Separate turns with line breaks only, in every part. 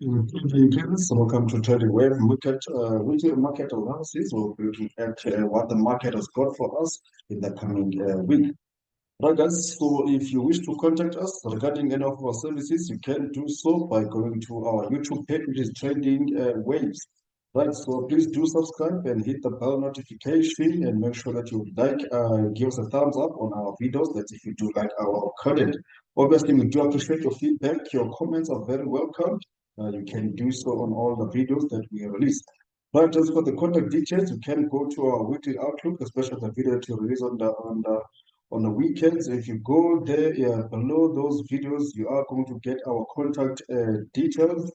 So welcome to Trading Wave weekly market analysis. We'll be looking at what the market has got for us in the coming week. Right, guys. So if you wish to contact us regarding any of our services, you can do so by going to our YouTube page, which is Trading Waves. Right. So please do subscribe and hit the bell notification and make sure that you give us a thumbs up on our videos. That's if you do like our content. Obviously, we do appreciate your feedback. Your comments are very welcome. You can do so on all the videos that we release. Right, as for the contact details, you can go to our weekly outlook, especially the video that you release on the weekends. If you go there, below those videos, you are going to get our contact details.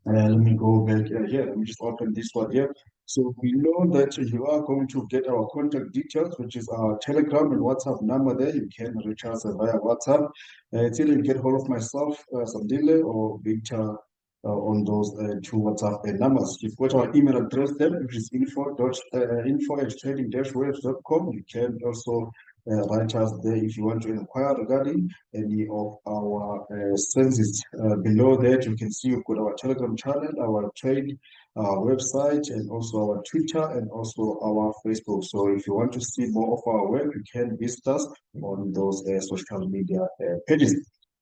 Let me go back here. Let me just open this one here. So we know that you are going to get our contact details, which is our Telegram and WhatsApp number there. You can reach us via WhatsApp. It's either you get hold of myself, Sandile, or Victor on those two WhatsApp numbers. You've got our email address there, which is info@trading-waves.com. You can also write us there if you want to inquire regarding any of our services. Below that, you can see we've got our Telegram channel, our trade website, and also our Twitter, and also our Facebook. So if you want to see more of our work, you can visit us on those social media pages.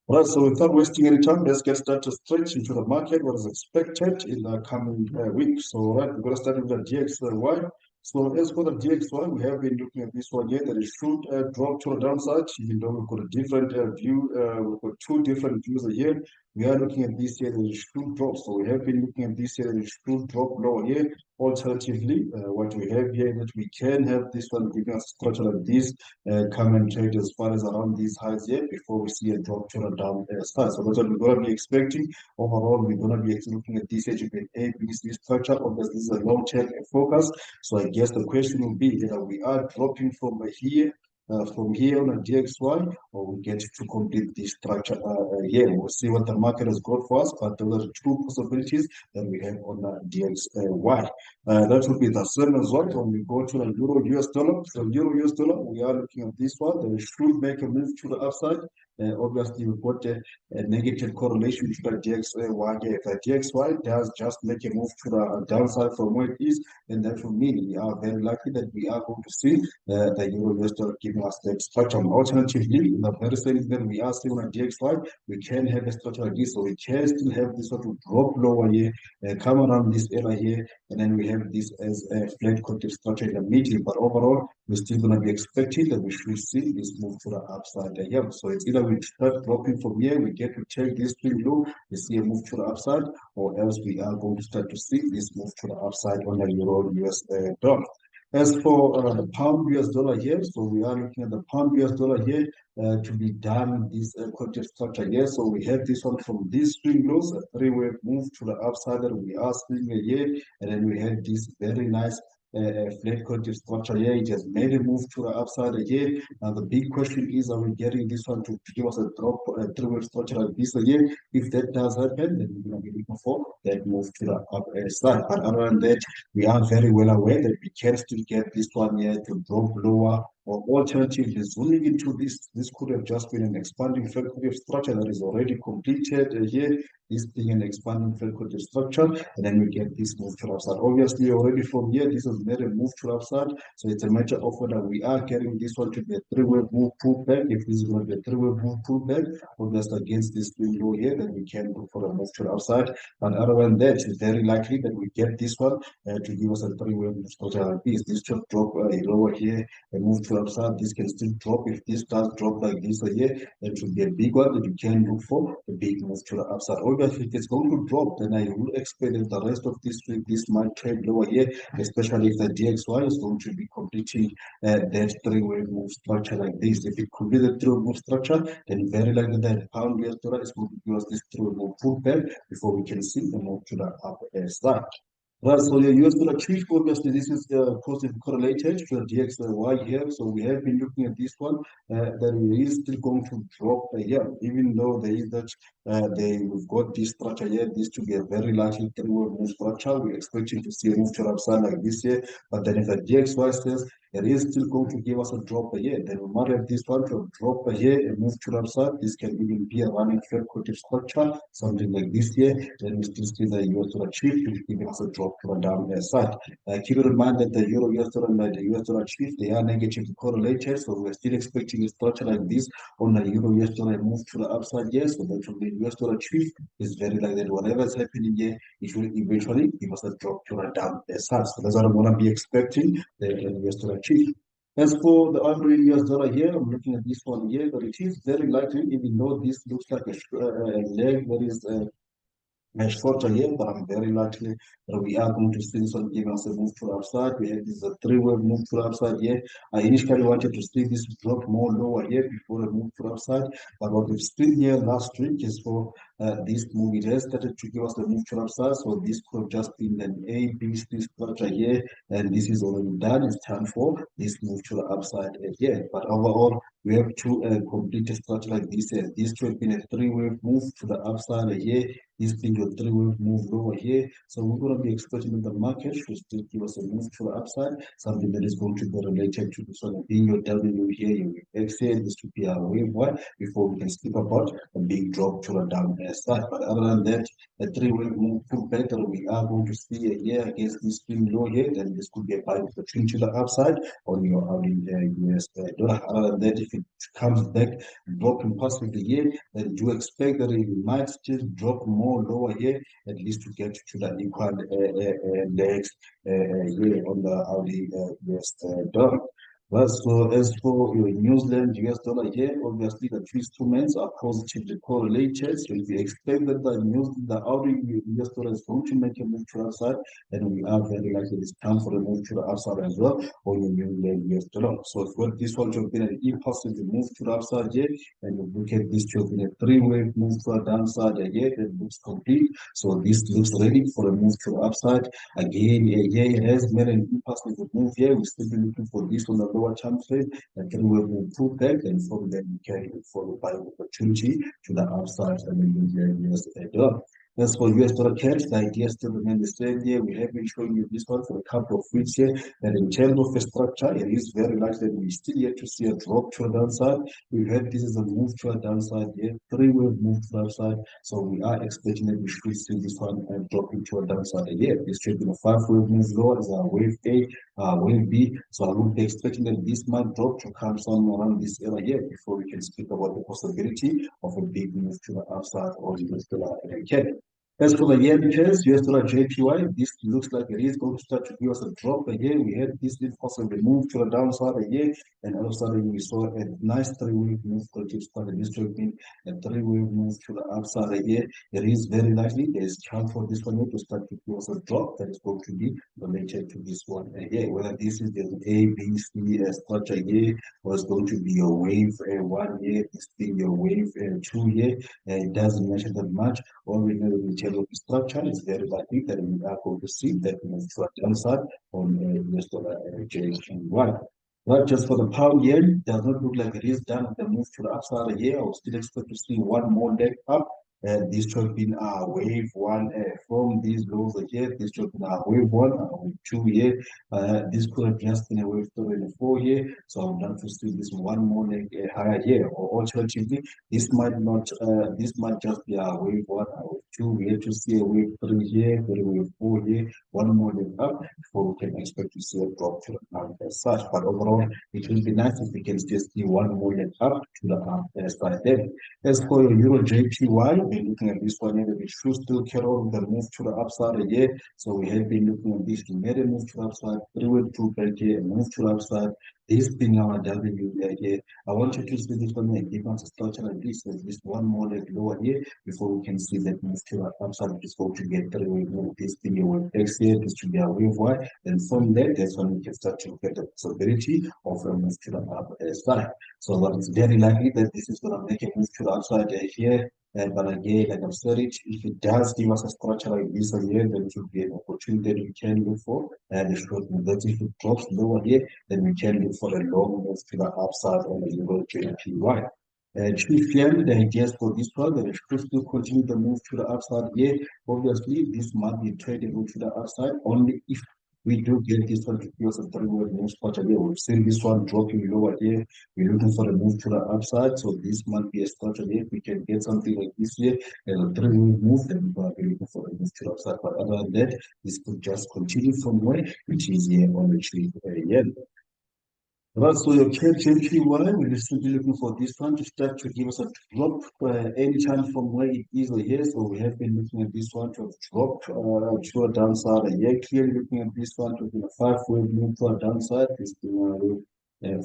All right, so without wasting any time, let's get started straight into the market, what is expected in the coming week. So, all right, we're going to start with the DXY. So, as for the DXY, we have been looking at this one here that it should drop to the downside, even though we've got a different view. We've got two different views here. We are looking at this here that it should drop. So, we have been looking at this here that it should drop lower here. Alternatively, what we have here is that we can have this one giving us a structure like this, come and trade as far as around these highs here before we see a drop to the downside. So that's what we're going to be expecting. Overall, we're going to be looking at this ABC structure. Obviously, this is a long-term focus. So I guess the question will be either we are dropping from here on a DXY, or we get to complete this structure here. We'll see what the market has got for us, but those are two possibilities that we have on the DXY. That would be the same as well when we go to the Euro US dollar. So Euro US dollar, we are looking at this one. They should make a move to the upside. Obviously, we've got a negative correlation to the DXY. If the DXY does just make a move to the downside from where it is, then that will mean we are very likely that we are going to see the Euro US dollar giving us that structure. Alternatively, in the very same thing that we are seeing on DXY, we can have a structure like this, so we can still have this sort of drop lower here, come around this area here, and then we have this as a flat corrective structure in the middle. But overall, we're still going to be expecting that we should see this move to the upside here. So it's either we start dropping from here, we get to take this swing low, we see a move to the upside, or else we are going to start to see this move to the upside on the Euro US dollar. As for the pound US dollar here, so we are looking at the pound US dollar here to be done this corrective structure here. So we have this one from this swing lows, a three-way move to the upside that we are seeing here, and then we have this very nice flat corrective structure here. It has made a move to the upside here. Now the big question is, are we getting this one to give us a drop, a three-way structure like this again? If that does happen, then we're going to be looking for that move to the upside. But other than that, we are very well aware that we can still get this one here to drop lower, or alternatively zooming into this could have just been an expanding flat corrective structure that is already completed here, this being an expanding flat corrective structure, and then we get this move to the upside. Obviously, already from here, this has made a move to the upside, so it's a matter of whether we are getting this one to be a three-way move pullback. If this is going to be a three-way move pullback, obviously against this swing low here, then we can go for a move to the upside. But other than that, it's very likely that we get this one to give us a three-way move structure like this. This should drop lower here and move to the upside. This can still drop. If this does drop like this here, that should be a big one that you can look for, a big move to the upside. Obviously, if it's going to drop, then I will expect that the rest of this week, this might trade lower here, especially if the DXY is going to be completing that three-way move structure like this. If it could be the three-way move structure, then very likely that pound US dollar is going to give us this three-way move pullback before we can see the move to the upside. Right, so the US dollar tweet, obviously, this is positive correlated to the DXY here. So we have been looking at this one that it is still going to drop here, even though there is that we've got this structure here, this to be a very likely three-way move structure. We're expecting to see a move to the upside like this here, but then if the DXY says it is still going to give us a drop here. Then we might have this one to drop here and move to the upside. This can even be a running fair quoted structure, something like this here. Then we still see the US dollar chief, which giving us a drop to the downside. Keep in mind that the euro US dollar and the US dollar chief, they are negatively correlated, so we're still expecting a structure like this on the euro US dollar move to the upside here. So that from the US dollar chief is very likely that whatever is happening here, it will eventually give us a drop to the downside. So that's what I'm gonna be expecting the US dollar chief. As for the average US dollar here, I'm looking at this one here, but it is very likely, even though this looks like a leg that is shorter here, but I'm very likely that we are going to see this one giving us a move to the upside. We have this three-wave move to the upside here. I initially wanted to see this drop more lower here before the move to the upside, but what we've seen here last week is for this move, it has started to give us the move to the upside, so this could have just been an A, B, C structure here, and this is already done. It's time for this move to the upside here, but overall, we have to complete a structure like this here. This could have been a three-wave move to the upside here. This being a three-wave move lower here. So we're going to be expecting that the market should still give us a move to the upside, something that is going to be related to this one being your W here, your X here. This should be our wave one before we can speak about a big drop to the downside. But other than that, a three-wave move pullback that we are going to see here against this swing low here, then this could be a buy opportunity to the upside on your US dollar. Other than that, if it comes back dropping possibly here, then do expect that it might still drop more lower here, at least to get to the equal legs here on the Audi US dollar. Well, so as for your New Zealand US dollar here, obviously the two instruments are positively correlated. So if you expect that the Audi US dollar is going to make a move to the upside, then we are very likely it's time for a move to the upside as well on your New Zealand US dollar. So if what this one to have been an impulsive move to the upside here, and you look at this to have been a three-wave move to the downside here, it looks complete. So this looks ready for a move to the upside. Again, here it has made an impulsive move here. We're still looking for this on the lower time frame, and then we will pull back, and from there we can follow by opportunity to the upside and the US dollar. As for US dollar cash, the idea still remains the same here. We have been showing you this one for a couple of weeks here, and in terms of the structure, it is very likely that we still yet to see a drop to the downside. We've had this is a move to the downside here, three-wave move to the upside, so we are expecting that we should see this one dropping to a downside here. This should be a five-wave move lower as our wave A, wave B. So I would be expecting that this might drop to come somewhere around this area here before we can speak about the possibility of a big move to the upside or US dollar again. As for the yen pairs, US dollar JPY, this looks like it is going to start to give us a drop again. We had this possibly move to the downside again, and all of a sudden we saw a nice three-wave move for it started this to be a three-wave move to the upside again. It is very likely there is chance for this one to start to give us a drop that is going to be related to this one again. Whether this is the A, B, C structure here, or it's going to be a wave one here, this being a wave two here, it doesn't matter that much. All we know in terms of the structure is very likely that we are going to see that move to the downside on US dollar JPY. Not just for the pound yen, does not look like it is done with the move to the upside here. I would still expect to see one more leg up. This should have been wave one from these lows here. This should have been wave one, wave two here. This could have just been a wave three and four here. So I would like to see this one more leg higher here. Or alternatively, this might not. This might just be a wave one, wave two. We have to see a wave three here, wave four here. One more leg up before we can expect to see a drop to the upside. But overall, it will be nice if we can still see one more leg up to the upside there. As for your Euro JPY, we're looking at this one here, we should still carry on the move to the upside again. So we have been looking at this, we made a move to the upside, three-way pullback here, a move to the upside. This being our W here. I want you to see this one here, give us a structure like this, there's this one more leg lower here before we can see that move to the upside, which is going to get three-way move. This being a wave X here, this should be a wave Y. And from there, that's when we can start to get the possibility of a move to the upside. So what is very likely that this is going to make a move to the upside here. But again, like I've said it, if it does give us a structure like this here, then it will be an opportunity that we can look for. And the short move, that if it drops lower here, then we can look for a long move to the upside on the Euro JPY. Chief yen, the ideas for this one, that it should still continue the move to the upside here. Obviously, this might be tradable to the upside only if we do get this one to give us a three-way move spot here. We've seen this one dropping lower here. We're looking for a move to the upside, so this might be a start here. If we can get something like this here as a three-way move, then we're looking for a move to the upside. But other than that, this could just continue from where it is here on the tree yellow. Right, so your KJPY, we're simply looking for this one to start to give us a drop anytime from where it is here. So we have been looking at this one to have dropped to a downside. Here, clearly looking at this one to be a five-way move to a downside. This being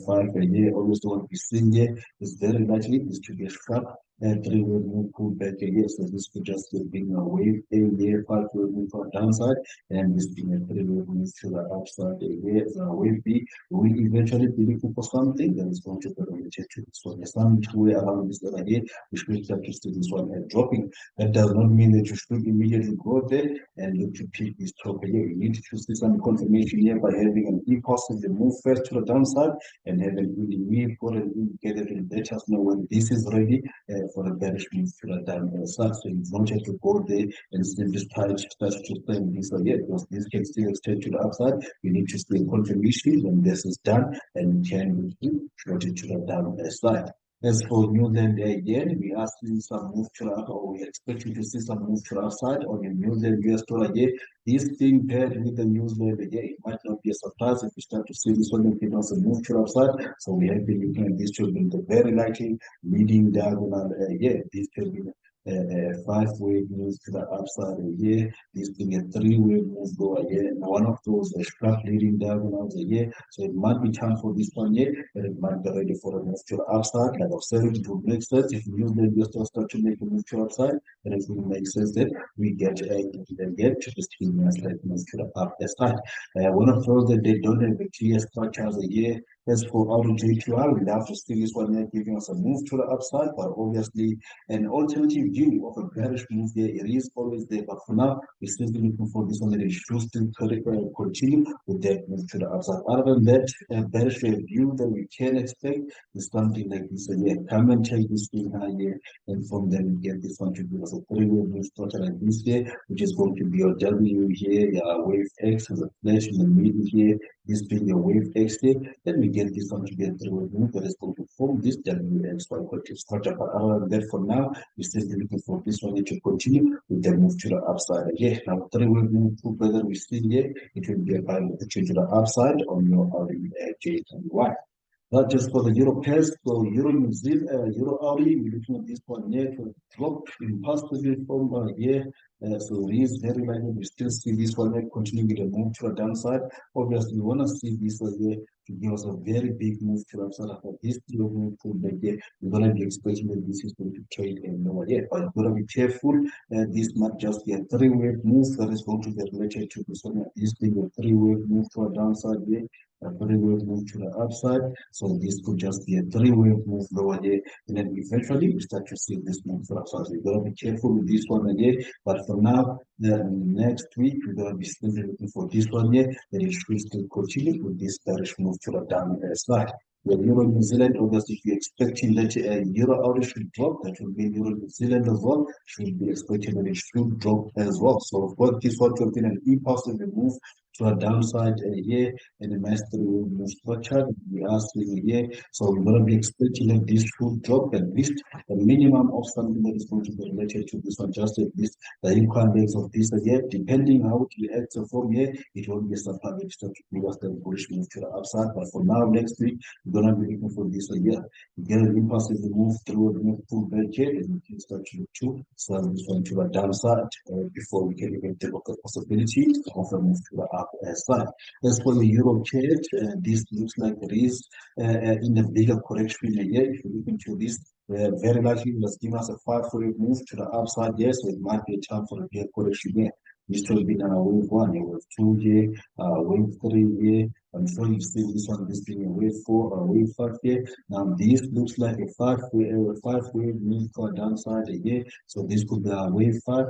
five here, always what we're seeing here is very likely this to be a sharp three-way move pull back here. So this could just be a wave A here, five-way move to a downside, and this being a three-way move to the upside here. Wave B we eventually be looking for something that is going to be related to this one. There's some way around this area here, which means that you see this one dropping. That does not mean that you should immediately go there and look to pick this top here. You need to see some confirmation here by having an impulsive move first to the downside and have an important indicator to let us know when this is ready for a bearish move to the downside. So you don't have to go there and simply start to stay this here because this can still extend to the upside. You need to see confirmation when this is done and can be floated to the downside. As for New Zealand again, we are seeing some move to the upside, or we expecting to see some move to the upside on the New Zealand US dollar again. This thing paired with the New Zealand again, it might not be a surprise if we start to see this one give us a move to the upside. So we have been looking at this to be the very likely leading diagonal again. This can be five-way move to the upside here. This being a three-way move go here. And one of those sharp leading diagonals here. So it might be time for this one here, and it might be ready for a move to the upside. Like I've said, it will make sense if you use the US start to make a move to the upside, then it will make sense that we get to just like move to the upside. One of those that they don't have a clear structure here. As for our JQR, we'll have to see this one here giving us a move to the upside, but obviously an alternative view of a bearish move there, it is always there. But for now, we're still looking for this one that it should still continue with that move to the upside. Other than that, a bearish view that we can expect is something like this. So yeah, come and take this thing high here, and from there we get this one to give us a three-way move structure like this here, which is going to be your W here, your wave X as a flash in the middle here, this being your wave X here. Then we get this one to be a three-way move that is going to form this WXY structure. But other than that, for now, we're still looking for this one to continue with the move to the upside. Yeah, now three-way move whether we see here, it will be a buy to the upside on your RJ21. Not just for the euro pairs, so euro New Zealand, euro Audi, we're looking at this one here to drop impulsively from here. So it is very likely we still see this one here continuing with a move to the downside. Obviously, we want to see this one here to give us a very big move to the upside. After this move pullback here, we're going to be expecting that this is going to trade and lower here. But you've got to be careful. This might just be a three-way move that is going to be related to this one. This being a three-way move to a downside here, a three-way move to the upside. So this could just be a three-way move lower here, and then eventually we start to see this move to the upside. So you gotta be careful with this one again. But for now, next week we're gonna be still looking for this one here, that it should still continue with this bearish move to the downside. The Euro New Zealand, obviously, if you're expecting that Euro Audi should drop, that will mean Euro New Zealand as well should be expecting that it should drop as well. So, of course, this one will be an impulsive move to a downside here and a nice three-way move structure. We are seeing here, so we're going to be expecting that this should drop at least a minimum of something that is going to be related to this one, just at least the equal legs of this here, depending how it reacts from here, it will be a supply that to give us the bullish move to the upside. But for now, next week, we're going to be looking for this here. You get an impulsive move through a move pull back here, and we can start to look to sell this one to the downside before we can even take a possibility of a move to the upside. As for the euro chart, this looks like it is in a bigger correction here. If you look into this, very likely let's give us a 5-4 move to the upside. Yes, so it might be a time for a bigger correction here. This will be now wave 1, wave 2 here, wave 3 here. I'm sure you've seen this one, this being a wave 4 or wave 5 here. Now this looks like a five-way move for downside here. So this could be a wave 5.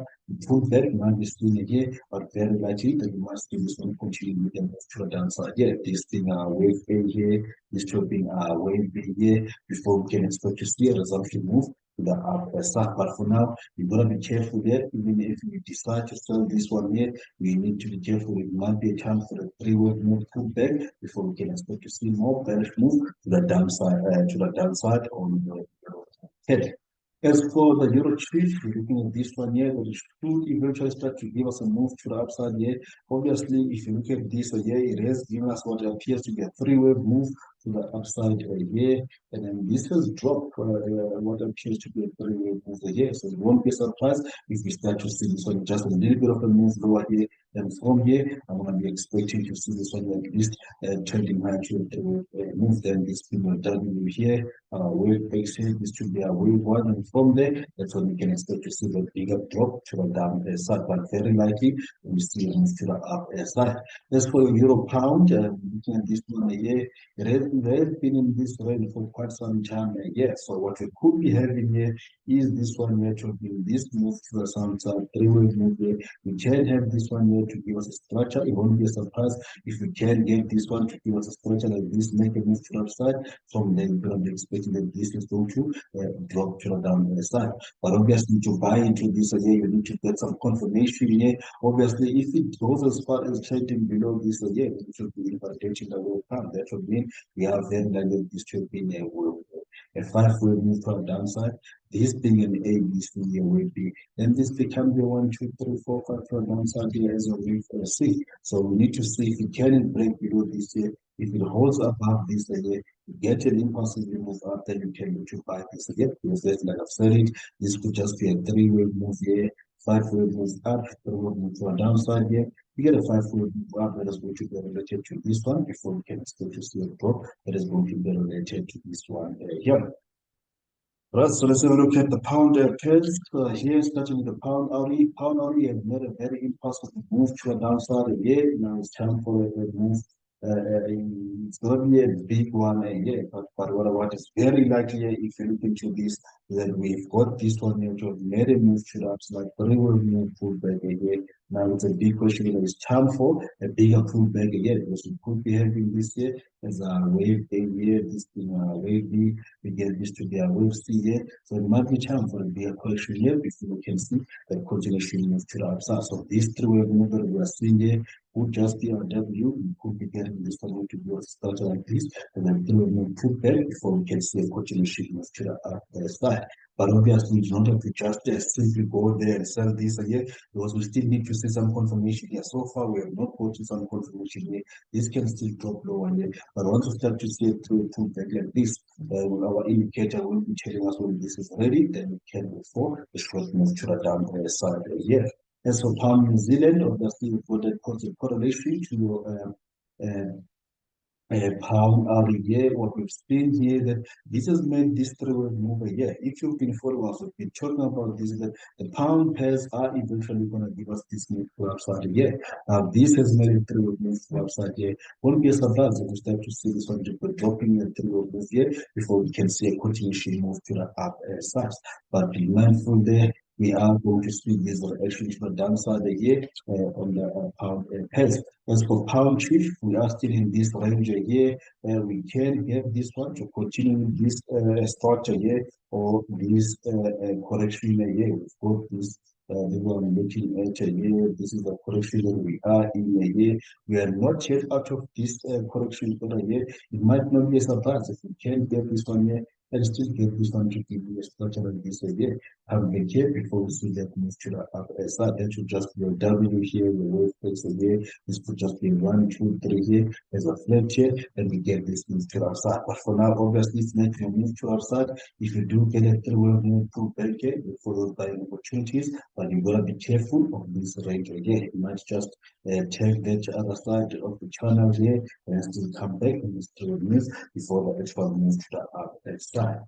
Pull back might be seen here, but very likely that you must see this one continue with the move to the downside here. This being a wave A here, this will be a wave B here before we can expect to see a resumption move the upside. But for now, you gotta be careful there. Even if you decide to sell this one here, we need to be careful. It might be a time for a three-way move pullback before we can expect to see more bearish move to the downside on the head. As for the euro trade, we're looking at this one here, that it should eventually start to give us a move to the upside here. Obviously, if you look at this here, it has given us what appears to be a three-way move to the upside here, and then this has dropped what appears to be a three-way move here. So it won't be a surprise if we start to see this one just a little bit of a move lower here. And from here, I'm going to be expecting to see this one at least trending high to move. Then this W here, wave exit, this should be a wave one, and from there, that's when we can expect to see the bigger drop to the down side, but very likely we see a move to the up side. As for euro pound, looking at this one here, it has been in this range for quite some time here. So what we could be having here is this one here to be this move to the downside, three-way move here. We can have this one here to give us a structure. It won't be a surprise if we can get this one to give us a structure like this, make a move to the upside. From then, we're going to be expecting that this is going to drop to the downside. But obviously, to buy into this here, you need to get some confirmation here. Obviously, if it goes as far as trading below this here, it should be invalidating the whole time. That would mean we have very likely this should be a five-way move to the downside. This being an A, B, C, here will be, then this becomes the 1, 2, 3, 4, 5 for downside here as a wave for a C. So we need to see if it can break below this here. If it holds above this here, get an impulsive move up, then you can look to buy this again. Because that's like I've said it, this could just be a three-way move here, five-way move up, three-way move to a downside here. We get a five-way move up that is going to be related to this one before we can expect to see a drop that is going to be related to this one here. Right, so let's have a look at the pound pairs here, starting with the pound Audi. Pound Audi has made a very impulsive move to a downside again. Now it's time for a move. It's going to be a big one again, but what is very likely if you look into this, that we've got this one here to have made a move to the upside, three-way move pullback again. Now it's a big question that it's time for a bigger pullback again, because we could be having this here as a wave A here, this being a wave B. We get this to be a wave C here. So it might be time for a bigger correction here before we can see the continuation move to the upside. So this three-way move that we are seeing here could just be our W. We could be getting this one to be a structure like this, and then three-way move pullback before we can see a continuation move to the upside. But obviously, you don't have to just simply go there and sell this again, because we still need to see some confirmation here. So far, we have not gotten some confirmation here. This can still drop lower here. But once we start to see it through pullback like this, our indicator will be telling us when this is ready, then we can go for the short move to the downside here. As for pound New Zealand, obviously, we've got a correlation to your pound every year. What we've seen here that this has made this three-way move a year. If you've been following us, we've been talking about this, that the pound pairs are eventually going to give us this move to upside here. This has made a three-way move to upside here. Won't be a surprise if we start to see this one dropping the three-way move here before we can see a continuation move to the upside. But be mindful there. We are going to see this actually to the downside here on the pound pairs. As for pound chief, we are still in this range here. We can have this one to continue this structure here or this correction here. We've got this the one looking at here. This is the correction that we are in here. We are not yet out of this correction here. It might not be a surprise if we can get this one here and still get this one to give you a structure like this here. Be careful before we see that move to the upper side. That should just be a W here, the wave takes here. This could just be 1, 2, 3 here as a flat here, and we get this move to the upside. But for now, obviously, it's making a move to the upside. If you do get a three-way move to back here, you follow buying opportunities, but you gotta be careful of this range again. You might just take that other side of the channel here and still come back in this three-way move before the actual move to the upper side.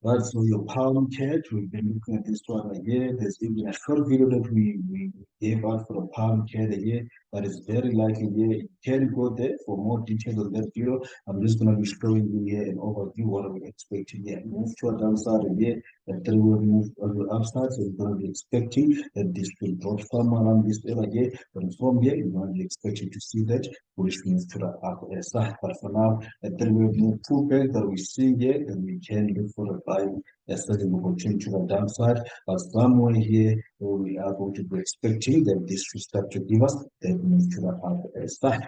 Right, so your pound cat, we've been looking at this one again. There's even a short video that we gave out for the pound cat here, but it's very likely here. You can go there for more details on that video. I'm just going to be showing you here an overview what we're expecting here. Move to a downside here, and then we'll move on the upside. So you're going to be expecting that this will drop somewhere around this area here. But from here, you're going to be expecting to see that which means to the upper side. But for now, then we'll move pullback that we see here, and we can look for a buying a selling opportunity to the downside, but somewhere here we are going to be expecting that this should start to give us that move to the upside.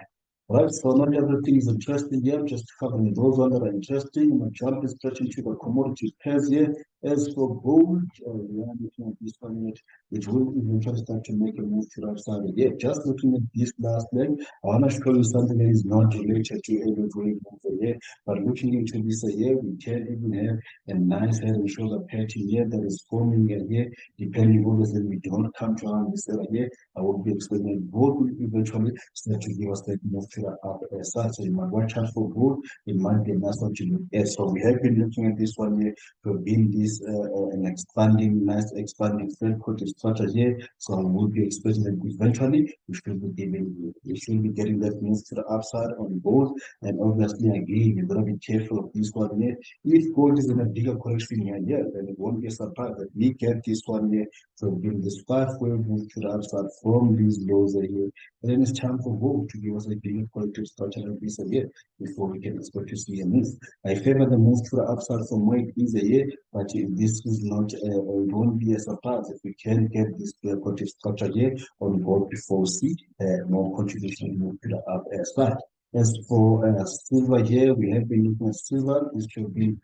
Right, so not everything is interesting here, just covering those ones that are interesting. I'm going to jump straight into the commodity pairs here. As for gold, we are looking at this one yet, which will eventually start to make a move to the upside. Yeah, just looking at this last leg, I want to show you something that is not related to Elliott-Wave move here, but looking into this here, we can even have a nice head and shoulder pattern here that is forming here, depending on whether we don't come to around this area here. I will be explaining gold will eventually start to give us that move to the upside. So you might watch out for gold. It might be a nice one to look at. So we have been looking at this one here to being this an expanding, nice expanding third quarter structure here. So we'll be expecting that eventually we should be getting that move to the upside on gold. And obviously again, you're gonna be careful of this one here. If gold is in a bigger correction here, yeah, then it won't be a surprise that we get this one here. So being this 5-way move to the upside from these lows here. And then it's time for gold to give us a bigger corrective structure like this here before we can expect to see a move. I favor the move to the upside from where it is here, but if this is not, it won't be a surprise if we can get this corrective structure here on gold before we see more contribution move to the upside. As for silver here, we have been looking at silver. This should be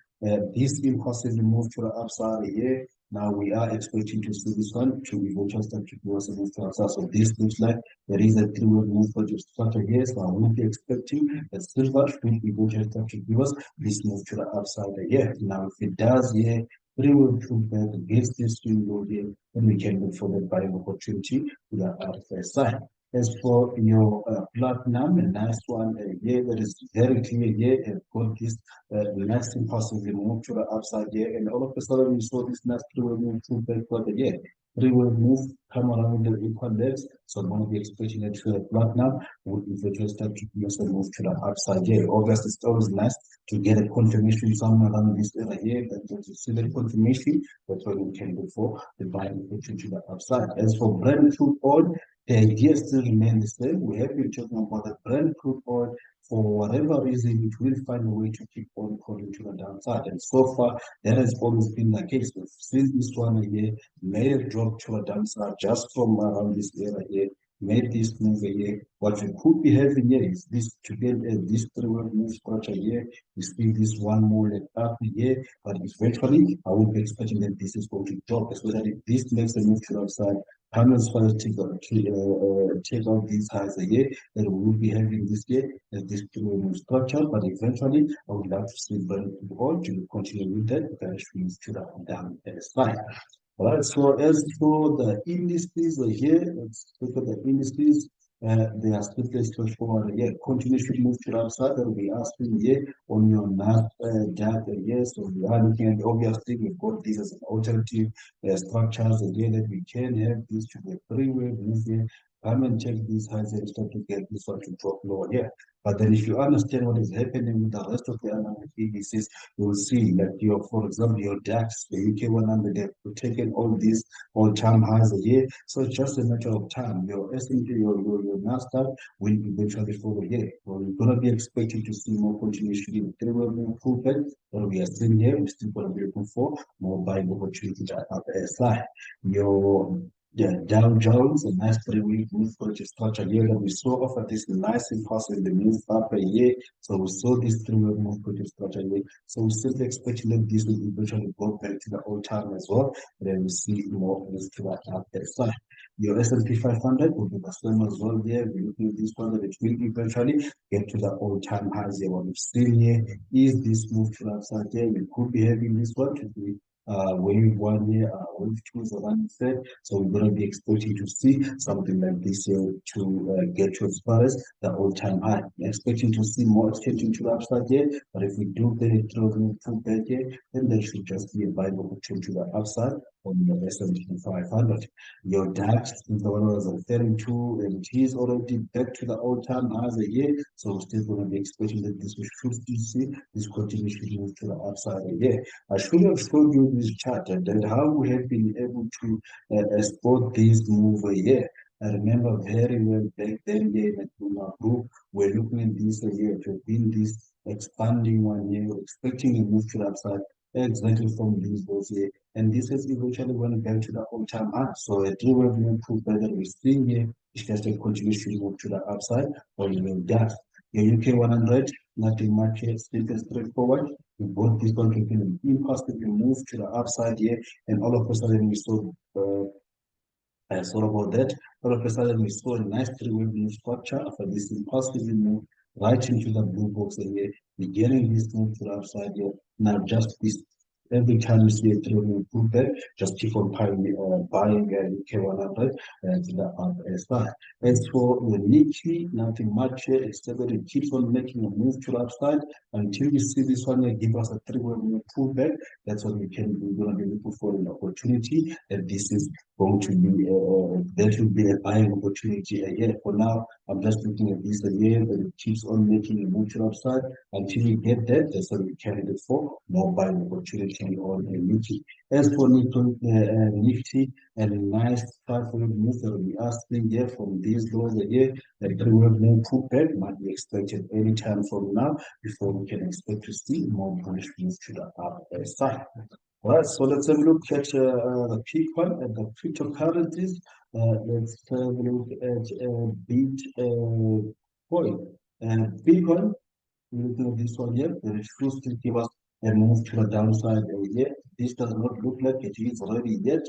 this impulsive move to the upside here. Now we are expecting to see this one to eventually start to give us a move to the upside. So this looks like there is a three-way move for the structure here. So I will be expecting that silver should eventually start to give us this move to the upside here. Now if it does here, three-way move back against this swing low here, then we can look for the buying opportunity to the upside. As for your platinum, a nice one here that is very clear here, and got this nice impulsively move to the upside here, and all of a sudden we saw this nice three-way move to back for the year. Three-way move come around the equal legs, so I'm going to be expecting that to the platinum would eventually start to give us a move to the upside here. Obviously, it's always nice to get a confirmation somewhere around this area here, that you see the confirmation, that's what we can look for the buying opportunity to the upside. As for Brent crude oil, the idea still remains the same. We have been talking about the Brent crude oil. For whatever reason, it will find a way to keep on falling to the downside. And so far, that has always been the case. We've seen this one here made a drop to the downside just from around this area here, made this move here. What we could be having here is this to get this three-way move structure here. We see this one more leg up here, but eventually I would be expecting that this is going to drop, especially if this makes a move to the upside. Come as far as check out these highs here that we will be having this year as this new structure, but eventually I would like to see Brent all to continue with that bearish to the down side. All right, so as for the indices here, let's look at the indices. They are still straightforward here. Continuation move to the upside that we are seeing here on your NASDAQ here. So we are looking at obviously we've got this as an alternative structures again that we can have this to be a three-way move here. Come and check these highs and start to get this one to drop lower here. But then if you understand what is happening with the rest of the analytic indices, you will see that your, for example, your DAX, the UK 100, they've taken all these all-time highs here. So it's just a matter of time. Your S&P, your NASDAQ will eventually follow here. So we're going to be expecting to see more continuation in the three-way move pullback that we are seeing here. We're still going to be looking for more buying opportunities at the side. Your Dow Jones, a nice three-week move purchase structure here that we saw offer this nice impulse in the move up a year. So we saw this three-week move purchase structure here. So we're still expecting that this will eventually go back to the old time as well. And then we see more of this to that up there side. Your S&P 500 will be the same as well there. We're looking at this one that it will eventually get to the all-time highs here. What we've seen here is this move to the upside here. We could be having this one to be wave one here, wave two is the one said. So we're going to be expecting to see something like this here to get to as far as the all-time high. We're expecting to see more extension to the upside here, but if we do get it through back here, then there should just be a buying opportunity to the upside on your S&P 500. Your DAX is the one I was referring to, and it is already back to the all-time highs here. So we're still going to be expecting that this we should still see this continuation move to the upside here. I should have showed you this chart and how we have been able to spot this move here. I remember very well back then here in our group, we're looking at this here to have been this expanding one here, expecting a move to the upside. exactly from these lows here. And this is eventually went back to the all-time high. So a three-wave move pullback that we're seeing here is just a continuation move to the upside or even down. Your UK 100, nothing much here, simple and straightforward. We bought this one taking an impulsive move to the upside here, and all of a sudden we saw sorry about that. All of a sudden, we saw a nice three-wave move structure after this impulsive move right into the blue box here, beginning this move to the upside here. Now, just this, every time you see a three-wave pullback, just keep on buying UK 100 to the upside. As for the Nikkei, nothing much here, except that it keeps on making a move to the upside until you see this one here give us a three-wave move pullback. That's what we're going to be looking for an opportunity. And this is going to be there should be a buying opportunity again. For now, I'm just looking at this again, but it keeps on making a move to the upside until we get that. That's what we candidate for more buying opportunity on a Nifty. As for Nifty, and a nice 5-wave move that we are seeing here from these lows again, the 3-wave move pullback might be expected anytime from now before we can expect to see more bullish moves to the upside. All right, so let's have a look at the peak one and the cryptocurrencies. Let's have a look at Bitcoin. And Bitcoin, looking at this one here, the should still give us a move to the downside here. This does not look like it is ready yet.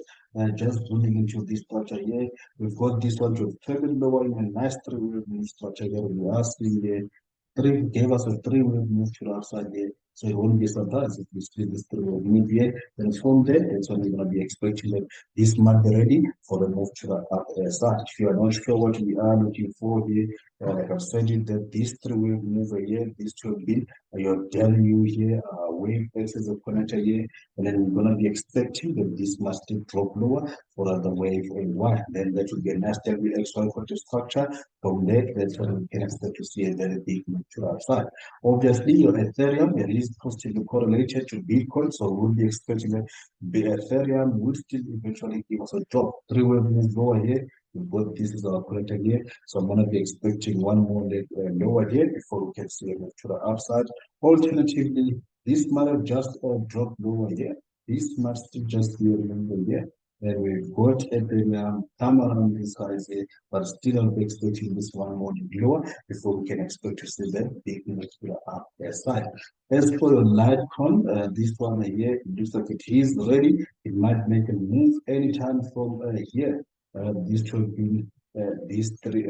Just zooming into this structure here, we've got this one to trade lower in a nice three-wave move structure here. We are seeing here gave us a three-wave move to the upside here. So it won't be surprised if we see this three-wave move here. Then from there, that's when we're going to be expecting that this might be ready for the move to the upside. If you are not sure what we are looking for here, like I've said it, that this three-wave move here, this will be your W here, wave X's of connector here, and then we're going to be expecting that this must still drop lower for the wave Y. Then that will be a nice WXYXZ structure. From there, that's when we can expect to see a very big move to the upside. Obviously, your Ethereum is positively correlated to Bitcoin, so we'll be expecting that the Ethereum will still eventually give us a drop. Three-wave move lower here. Both this is our collector here, so I'm going to be expecting one more leg lower here before we can see a move to the upside. Alternatively, this might have just dropped lower here. This must still just be a move here. And we've got Ethereum come around this size here, but still I'll be expecting this one more lower before we can expect to see that big move to the upside. As for your Litecoin, this one here, it looks like it is ready. It might make a move anytime from here. This should be these three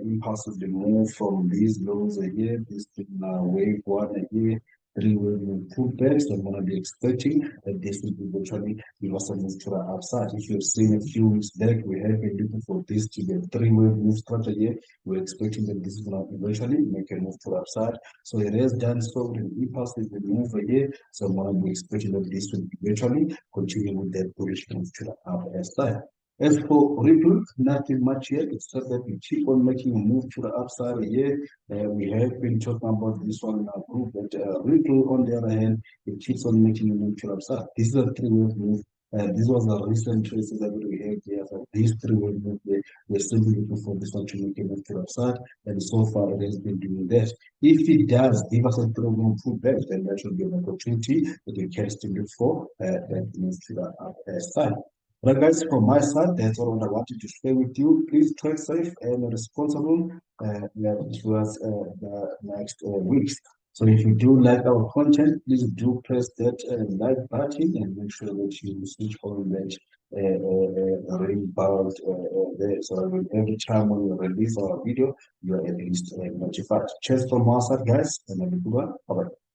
impulses remove from these lows here, this wave one here, three-wave move pullbacks. I'm going to be expecting that this will eventually give us a move to the upside. If you've seen a few weeks back, we have been looking for this to be a three-wave move structure here. We're expecting that this is going to eventually make a move to the upside. So it has done so with an impulsive move here. So I'm going to be expecting that this will eventually continue with that bullish move to the upside. As for Ripple, nothing much yet, except that we keep on making a move to the upside here. We have been talking about this one in our group, but Ripple, on the other hand, it keeps on making a move to the upside. This is a three-wave move. This was a recent traces that we had here. So these three-wave move, we're simply looking for this one to make a move to the upside, and so far it has been doing that. If it does give us a three-wave pullback, then that should be an opportunity that we can still look for that move to the upside. Right, guys, from my side, that's all I wanted to share with you. Please trade safe and responsible towards the next weeks. So if you do like our content, please do press that like button and make sure that you switch on that ring bell there. So that every time when we release our video, you are at least notified. Cheers from our side, guys, and have a good one. Bye-bye.